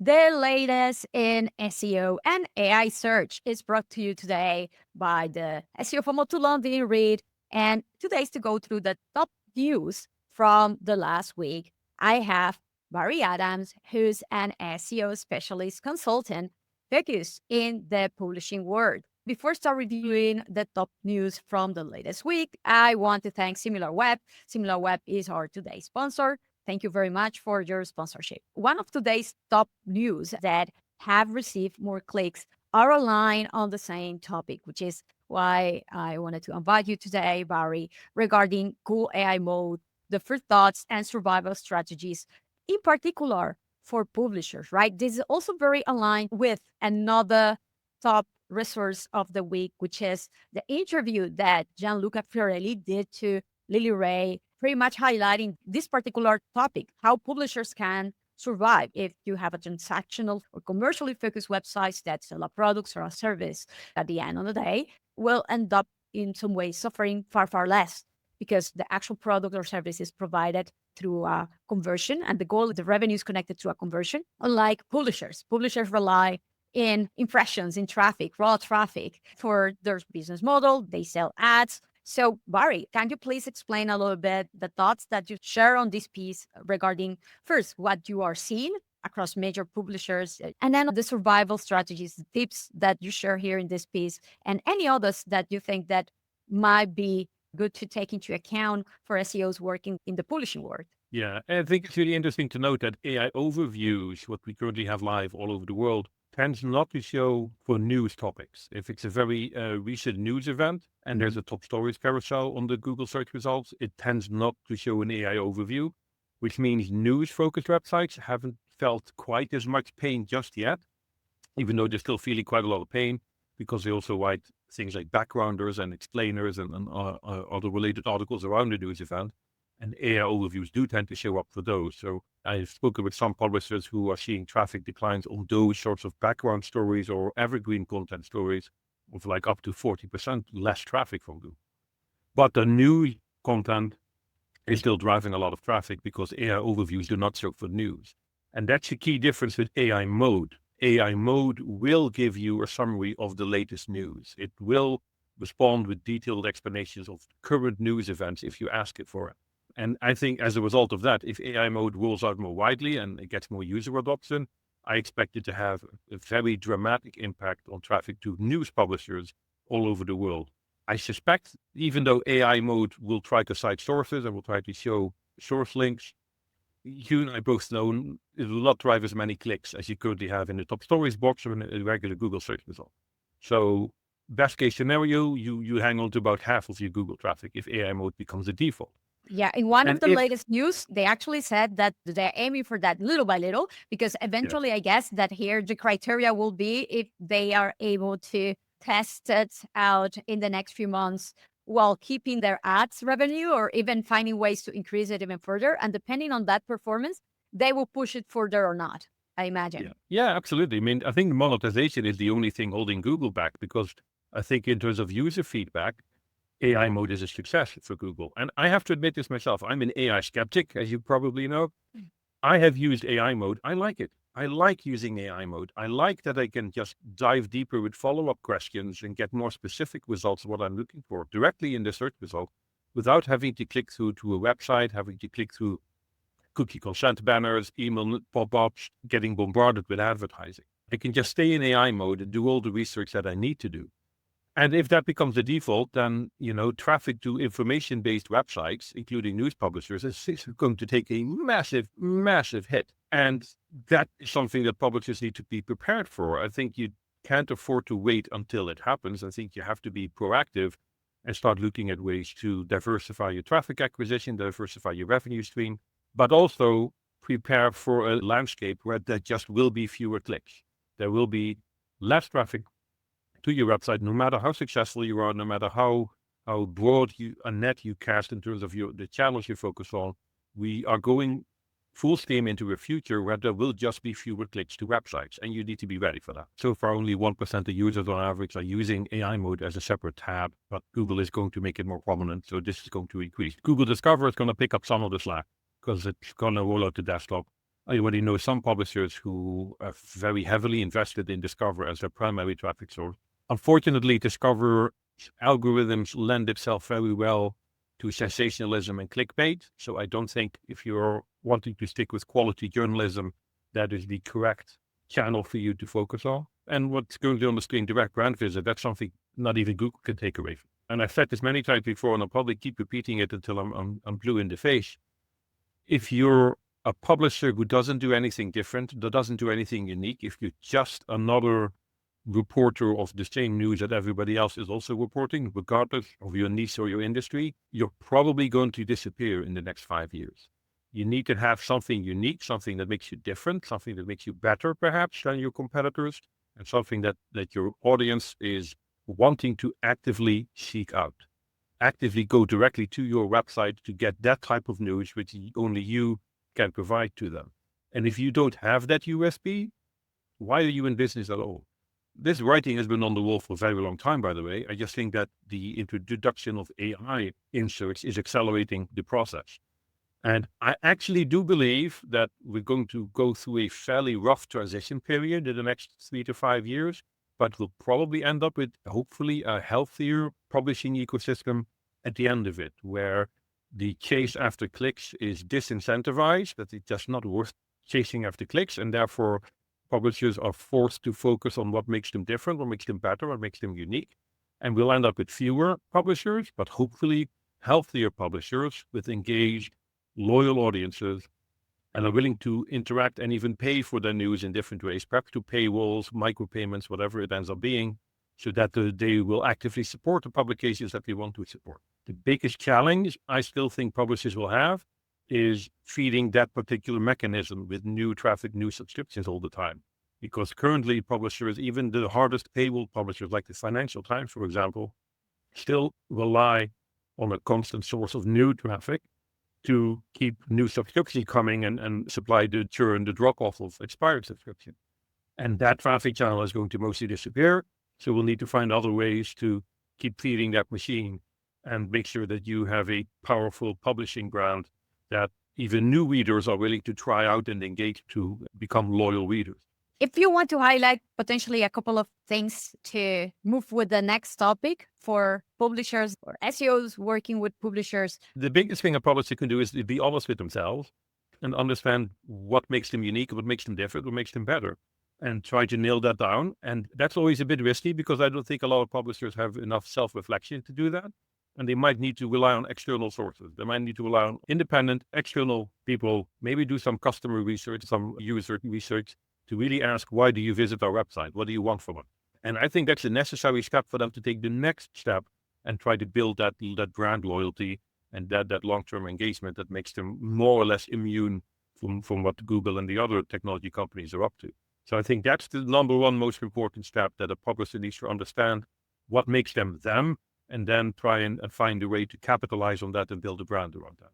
The latest in SEO and AI search is brought to you today by the SEOFOMO to London read. And today's to go through the top news from the last week. I have Barry Adams, who's an SEO specialist consultant focused in the publishing world. Before start reviewing the top news from the latest week, I want to thank SimilarWeb. SimilarWeb is our today's sponsor. Thank you very much for your sponsorship. One of today's top news that have received more clicks are aligned on the same topic, which is why I wanted to invite you today, Barry, regarding Google AI mode, the first thoughts and survival strategies, in particular for publishers, right? This is also very aligned with another top resource of the week, which is the interview that Gianluca Fiorelli did to Lily Ray, pretty much highlighting this particular topic, how publishers can survive if you have a transactional or commercially focused websites that sell a product or a service. At the end of the day, will end up in some ways suffering far, far less because the actual product or service is provided through a conversion, and the goal, the revenue is connected to a conversion. Unlike publishers rely in impressions, in traffic, raw traffic for their business model. They sell ads. So, Barry, can you please explain a little bit the thoughts that you share on this piece regarding first what you are seeing across major publishers, and then the survival strategies, the tips that you share here in this piece, and any others that you think that might be good to take into account for SEOs working in the publishing world? Yeah, I think it's really interesting to note that AI overviews, what we currently have live all over the world, tends not to show for news topics. If it's a very recent news event and there's a top stories carousel on the Google search results, it tends not to show an AI overview, which means news-focused websites haven't felt quite as much pain just yet, even though they're still feeling quite a lot of pain because they also write things like backgrounders and explainers and other related articles around the news event. And AI overviews do tend to show up for those. So I've spoken with some publishers who are seeing traffic declines on those sorts of background stories or evergreen content stories of like up to 40% less traffic from Google. But the new content is still driving a lot of traffic because AI overviews do not show for news. And that's the key difference with AI mode. AI mode will give you a summary of the latest news. It will respond with detailed explanations of current news events if you ask it for it. And I think as a result of that, if AI mode rolls out more widely and it gets more user adoption, I expect it to have a very dramatic impact on traffic to news publishers all over the world. I suspect, even though AI mode will try to cite sources and will try to show source links, you and I both know it will not drive as many clicks as you currently have in the top stories box or in a regular Google search result. So best case scenario, you hang on to about half of your Google traffic if AI mode becomes the default. Yeah, in one of the latest news, they actually said that they're aiming for that little by little, because eventually, I guess that here the criteria will be if they are able to test it out in the next few months while keeping their ads revenue or even finding ways to increase it even further. And depending on that performance, they will push it further or not, I imagine. Yeah, absolutely. I mean, I think monetization is the only thing holding Google back because I think in terms of user feedback, AI mode is a success for Google. And I have to admit this myself. I'm an AI skeptic, as you probably know. I have used AI mode. I like it. I like using AI mode. I like that I can just dive deeper with follow-up questions and get more specific results of what I'm looking for directly in the search result without having to click through to a website, having to click through cookie consent banners, email pop-ups, getting bombarded with advertising. I can just stay in AI mode and do all the research that I need to do. And if that becomes the default, then, traffic to information-based websites, including news publishers, is going to take a massive, massive hit. And that is something that publishers need to be prepared for. I think you can't afford to wait until it happens. I think you have to be proactive and start looking at ways to diversify your traffic acquisition, diversify your revenue stream, but also prepare for a landscape where there just will be fewer clicks. There will be less traffic to your website, no matter how successful you are, no matter how broad a net you cast in terms of the channels you focus on. We are going full steam into a future where there will just be fewer clicks to websites, and you need to be ready for that. So far, only 1% of users on average are using AI mode as a separate tab, but Google is going to make it more prominent, so this is going to increase. Google Discover is going to pick up some of the slack because it's going to roll out to desktop. I already know some publishers who are very heavily invested in Discover as their primary traffic source. Unfortunately, Discover algorithms lend itself very well to sensationalism and clickbait. So I don't think if you're wanting to stick with quality journalism, that is the correct channel for you to focus on. And what's currently on the screen, direct brand visit, that's something not even Google can take away from. And I've said this many times before, and I'll probably keep repeating it until I'm blue in the face. If you're a publisher who doesn't do anything different, that doesn't do anything unique, if you're just another reporter of the same news that everybody else is also reporting, regardless of your niche or your industry, you're probably going to disappear in the next 5 years. You need to have something unique, something that makes you different, something that makes you better perhaps than your competitors, and something that your audience is wanting to actively seek out. Actively go directly to your website to get that type of news, which only you can provide to them. And if you don't have that USP, why are you in business at all? This writing has been on the wall for a very long time, by the way. I just think that the introduction of AI in search is accelerating the process. And I actually do believe that we're going to go through a fairly rough transition period in the next 3 to 5 years, but we'll probably end up with hopefully a healthier publishing ecosystem at the end of it, where the chase after clicks is disincentivized, that it's just not worth chasing after clicks, and therefore publishers are forced to focus on what makes them different, what makes them better, what makes them unique. And we'll end up with fewer publishers, but hopefully healthier publishers with engaged, loyal audiences, and are willing to interact and even pay for their news in different ways, perhaps to paywalls, micropayments, whatever it ends up being, so that they will actively support the publications that they want to support. The biggest challenge I still think publishers will have is feeding that particular mechanism with new traffic, new subscriptions all the time. Because currently publishers, even the hardest paywall publishers like the Financial Times, for example, still rely on a constant source of new traffic to keep new subscriptions coming and supply the churn, the drop-off of expired subscription. And that traffic channel is going to mostly disappear. So we'll need to find other ways to keep feeding that machine and make sure that you have a powerful publishing brand that even new readers are willing to try out and engage to become loyal readers. If you want to highlight potentially a couple of things to move with the next topic for publishers or SEOs working with publishers. The biggest thing a publisher can do is be honest with themselves and understand what makes them unique, what makes them different, what makes them better, and try to nail that down. And that's always a bit risky because I don't think a lot of publishers have enough self-reflection to do that. And they might need to rely on external sources. They might need to rely on independent, external people, maybe do some customer research, some user research to really ask, why do you visit our website? What do you want from it? And I think that's a necessary step for them to take the next step and try to build that brand loyalty and that long-term engagement that makes them more or less immune from what Google and the other technology companies are up to. So I think that's the number one most important step, that a publisher needs to understand what makes them them, and then try and find a way to capitalize on that and build a brand around that.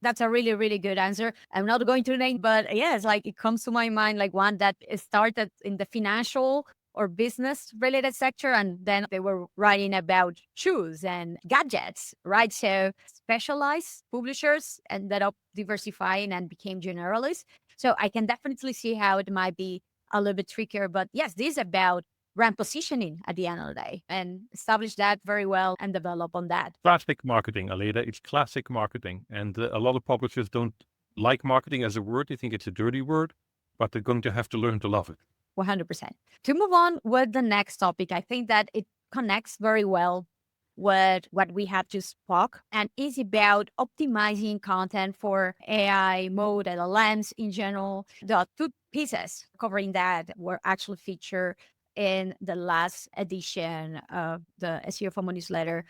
That's a really, really good answer. I'm not going to name, but yes, like it comes to my mind, like one that started in the financial or business related sector. And then they were writing about shoes and gadgets, right? So specialized publishers ended up diversifying and became generalists. So I can definitely see how it might be a little bit trickier, but yes, this is about brand positioning at the end of the day and establish that very well and develop on that. Classic marketing, Aleda. It's classic marketing. And a lot of publishers don't like marketing as a word. They think it's a dirty word, but they're going to have to learn to love it. 100%. To move on with the next topic, I think that it connects very well with what we have just spoke, and is about optimizing content for AI mode, LLMs in general. The two pieces covering that were actually featured in the last edition of the SEOFOMO newsletter.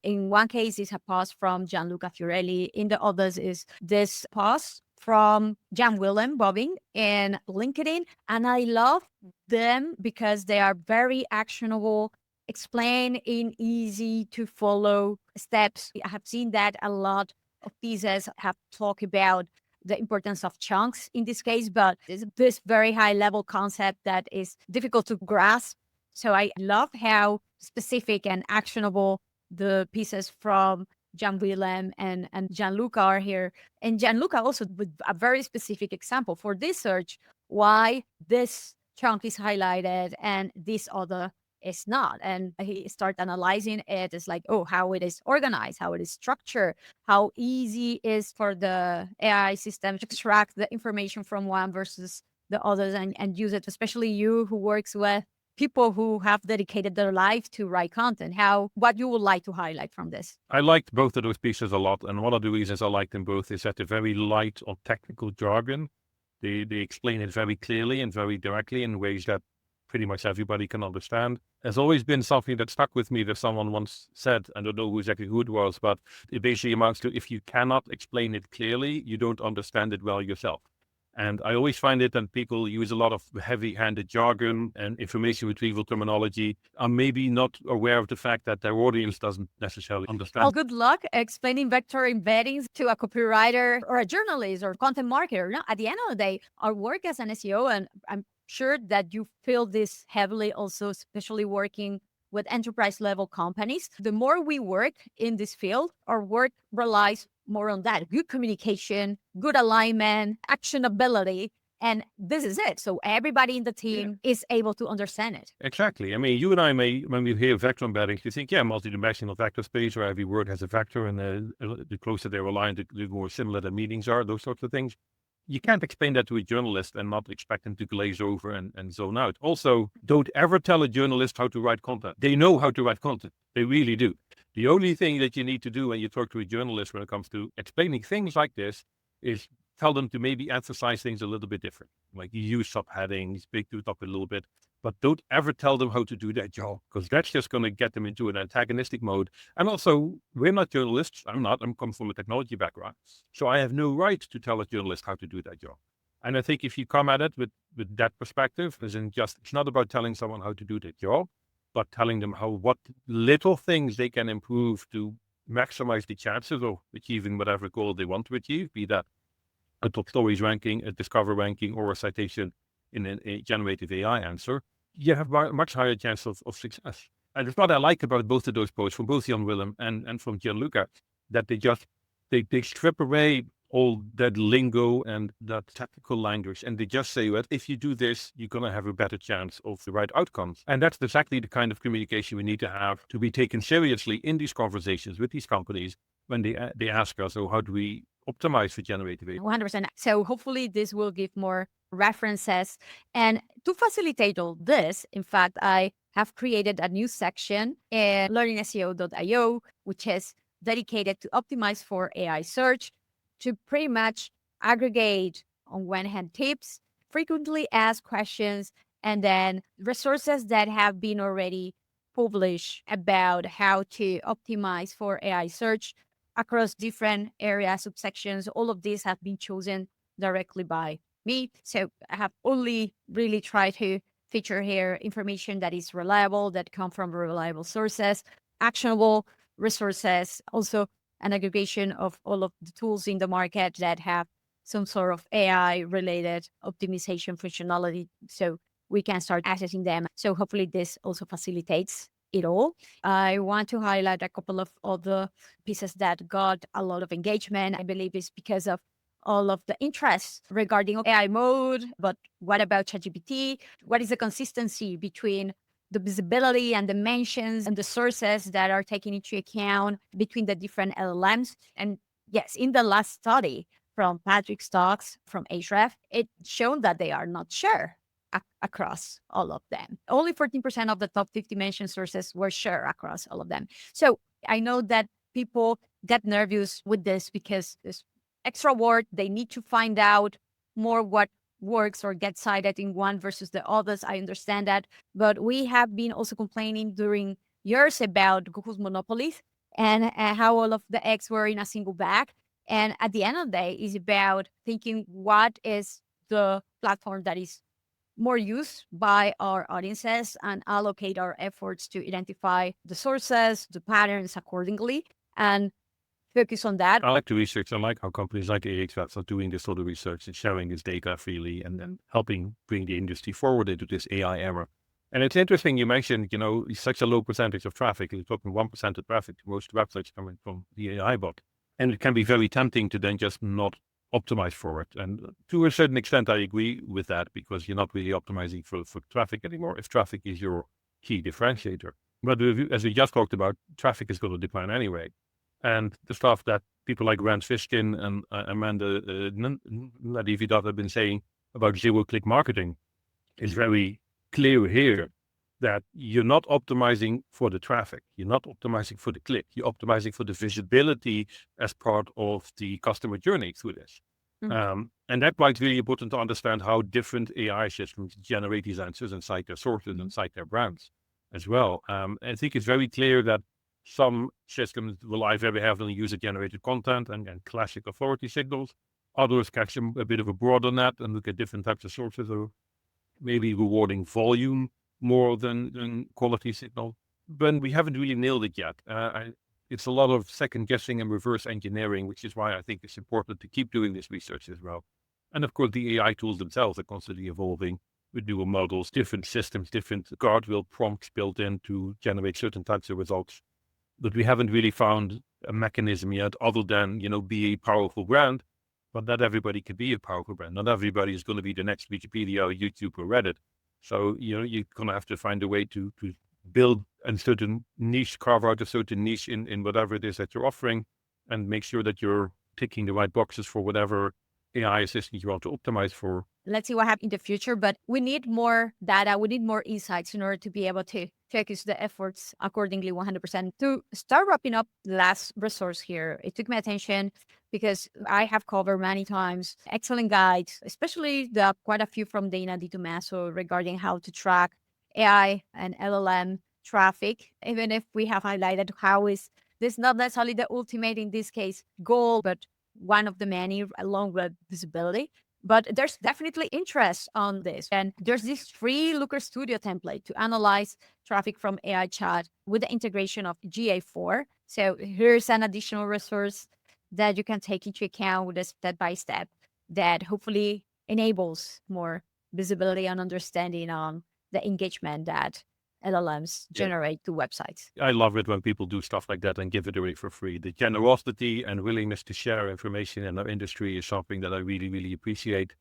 In one case is a post from Gianluca Fiorelli. In the others is this post from Jan Willem Bobbing in LinkedIn. And I love them because they are very actionable, explain in easy to follow steps. I have seen that a lot of pieces have talked about the importance of chunks in this case, but it's this very high level concept that is difficult to grasp. So I love how specific and actionable the pieces from Jan Willem and Gianluca are here. And Gianluca also with a very specific example for this search, why this chunk is highlighted and this other is not. And he start analyzing it. It's like, oh, how it is organized, how it is structured, how easy is for the AI system to extract the information from one versus the others and use it, especially you who works with people who have dedicated their life to write content. What you would like to highlight from this? I liked both of those pieces a lot. And one of the reasons I liked them both is that they're very light on technical jargon. They explain it very clearly and very directly in ways that pretty much everybody can understand. There's always been something that stuck with me that someone once said, I don't know exactly who it was, but it basically amounts to, if you cannot explain it clearly, you don't understand it well yourself. And I always find it that people use a lot of heavy-handed jargon and information retrieval terminology, are maybe not aware of the fact that their audience doesn't necessarily understand. Well, good luck explaining vector embeddings to a copywriter or a journalist or content marketer. No, at the end of the day, our work as an SEO, and I'm sure that you feel this heavily also, especially working with enterprise level companies. The more we work in this field, our work relies more on that good communication, good alignment, actionability. And this is it. So everybody in the team is able to understand it. Exactly. I mean, you and I may, when we hear vector embeddings, you think, yeah, multidimensional vector space where every word has a vector, and the closer they're aligned, the more similar the meanings are, those sorts of things. You can't explain that to a journalist and not expect them to glaze over and zone out. Also, don't ever tell a journalist how to write content. They know how to write content. They really do. The only thing that you need to do when you talk to a journalist when it comes to explaining things like this is tell them to maybe emphasize things a little bit different. Like you use subheadings, speak to the topic a little bit, but don't ever tell them how to do that job, because that's just going to get them into an antagonistic mode. And also, we're not journalists. I'm come from a technology background. So I have no right to tell a journalist how to do that job. And I think if you come at it with that perspective, as in just, it's not about telling someone how to do their job, but telling them what little things they can improve to maximize the chances of achieving whatever goal they want to achieve, be that a top stories ranking, a discover ranking, or a citation in a generative AI answer, you have a much higher chance of success. And it's what I like about both of those posts from both Jan Willem and from Gianluca, that they strip away all that lingo and that technical language, and they just say, well, if you do this, you're going to have a better chance of the right outcomes. And that's exactly the kind of communication we need to have to be taken seriously in these conversations with these companies when they ask us, oh, how do we optimize for generative AI? 100%. So hopefully this will give more references. And to facilitate all this, in fact, I have created a new section in learningseo.io, which is dedicated to optimize for AI search, to pretty much aggregate, on one hand, tips, frequently asked questions, and then resources that have been already published about how to optimize for AI search across different areas, subsections. All of these have been chosen directly by me. So I have only really tried to feature here information that is reliable, that come from reliable sources, actionable resources, also an aggregation of all of the tools in the market that have some sort of AI related optimization functionality, so we can start accessing them. So hopefully this also facilitates it all. I want to highlight a couple of other pieces that got a lot of engagement. I believe it's because of all of the interest regarding AI mode, but what about ChatGPT? What is the consistency between the visibility and the mentions and the sources that are taken into account between the different LLMs? And yes, in the last study from Patrick Stokes from Ahrefs, it shown that they are not sure across all of them. Only 14% of the top 50 mentioned sources were sure across all of them. So I know that people get nervous with this because this extra word, they need to find out more what works or gets cited in one versus the others. I understand that. But we have been also complaining during years about Google's monopolies and how all of the eggs were in a single bag. And at the end of the day, it's about thinking what is the platform that is more used by our audiences and allocate our efforts to identify the sources, the patterns accordingly, and focus on that. I like the research. I like how companies like Ahrefs are doing this sort of research and sharing this data freely and then helping bring the industry forward into this AI era. And it's interesting you mentioned, such a low percentage of traffic. You're talking 1% of traffic. Most websites coming from the AI bot. And it can be very tempting to then just not optimize for it. And to a certain extent, I agree with that because you're not really optimizing for traffic anymore if traffic is your key differentiator. But as we just talked about, traffic is going to decline anyway. And the stuff that people like Rand Fishkin and Amanda Nadividad have been saying about zero-click marketing is very clear here, that you're not optimizing for the traffic. You're not optimizing for the click. You're optimizing for the visibility as part of the customer journey through this. And that's why it's really important to understand how different AI systems generate these answers and cite their sources and cite their brands as well. I think it's very clear that some systems rely very heavily on user-generated content and classic authority signals. Others catch them a bit of a broader net and look at different types of sources, or maybe rewarding volume more than quality signal. But we haven't really nailed it yet. It's a lot of second guessing and reverse engineering, which is why I think it's important to keep doing this research as well. And of course, the AI tools themselves are constantly evolving with newer models, different systems, different guardrail prompts built in to generate certain types of results. But we haven't really found a mechanism yet other than, be a powerful brand. But not everybody can be a powerful brand. Not everybody is going to be the next Wikipedia or YouTube or Reddit. So, you're going to have to find a way to build a certain niche, carve out a certain niche in whatever it is that you're offering, and make sure that you're ticking the right boxes for whatever AI assistant you want to optimize for. Let's see what happens in the future, but we need more data. We need more insights in order to be able to focus the efforts accordingly 100%. To start wrapping up the last resource here, it took my attention because I have covered many times excellent guides, especially quite a few from Dana Di Tommaso regarding how to track AI and LLM traffic, even if we have highlighted how is this not necessarily the ultimate, in this case, goal, but one of the many along with visibility. But there's definitely interest on this. And there's this free Looker Studio template to analyze traffic from AI chat with the integration of GA4. So here's an additional resource that you can take into account with a step-by-step that hopefully enables more visibility and understanding on the engagement that LLMs generate to websites. I love it when people do stuff like that and give it away for free. The generosity and willingness to share information in our industry is something that I really, really appreciate.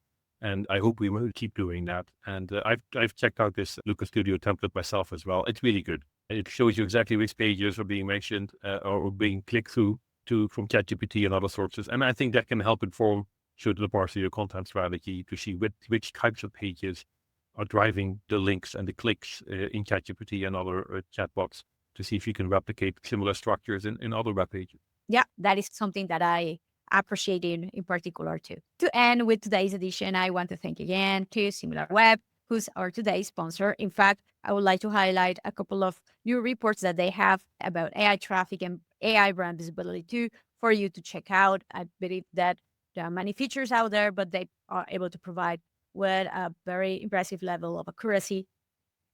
And I hope we will keep doing that. And I've checked out this Looker Studio template myself as well. It's really good. It shows you exactly which pages are being mentioned or being clicked through from ChatGPT and other sources. And I think that can help inform certain parts of your content strategy to see which types of pages are driving the links and the clicks in ChatGPT and other chatbots, to see if you can replicate similar structures in other web pages. Yeah, that is something that I appreciate in particular too. To end with today's edition, I want to thank again to SimilarWeb, who's our today's sponsor. In fact, I would like to highlight a couple of new reports that they have about AI traffic and AI brand visibility too, for you to check out. I believe that there are many features out there, but they are able to provide with a very impressive level of accuracy,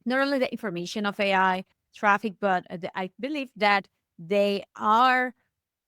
not only the information of AI traffic, but I believe that they are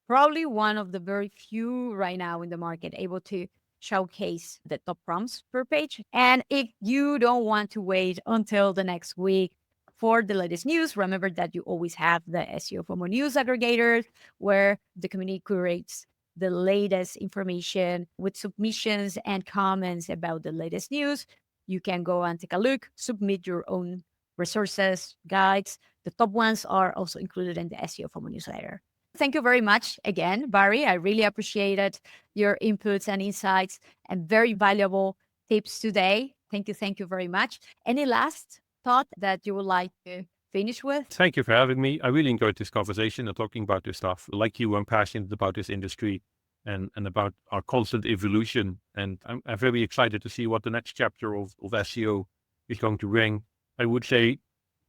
probably one of the very few right now in the market able to showcase the top prompts per page. And if you don't want to wait until the next week for the latest news, remember that you always have the SEOFOMO news aggregator, where the community curates the latest information with submissions and comments about the latest news. You can go and take a look, submit your own resources, guides. The top ones are also included in the SEOFOMO newsletter. Thank you very much again, Barry. I really appreciated your inputs and insights and very valuable tips today. Thank you very much. Any last thought that you would like to finish with? Thank you for having me. I really enjoyed this conversation and talking about this stuff. Like you, I'm passionate about this industry and about our constant evolution. And I'm very excited to see what the next chapter of SEO is going to bring. I would say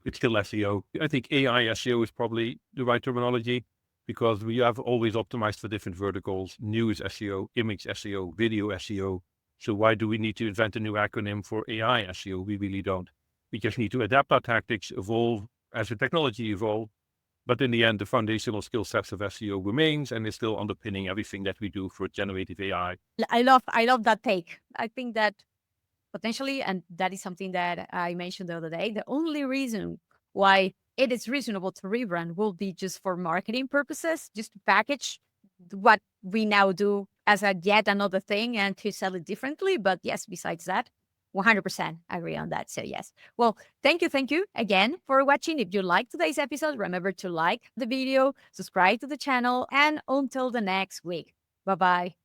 it's still SEO. I think AI SEO is probably the right terminology, because we have always optimized for different verticals: news SEO, image SEO, video SEO. So why do we need to invent a new acronym for AI SEO? We really don't. We just need to adapt our tactics, evolve as the technology evolves. But in the end, the foundational skill sets of SEO remains and is still underpinning everything that we do for generative AI. I love that take. I think that potentially, and that is something that I mentioned the other day, the only reason why it is reasonable to rebrand will be just for marketing purposes, just to package what we now do as a yet another thing and to sell it differently. But yes, besides that, 100% agree on that. So yes. Well, thank you again for watching. If you liked today's episode, remember to like the video, subscribe to the channel, and until the next week. Bye-bye.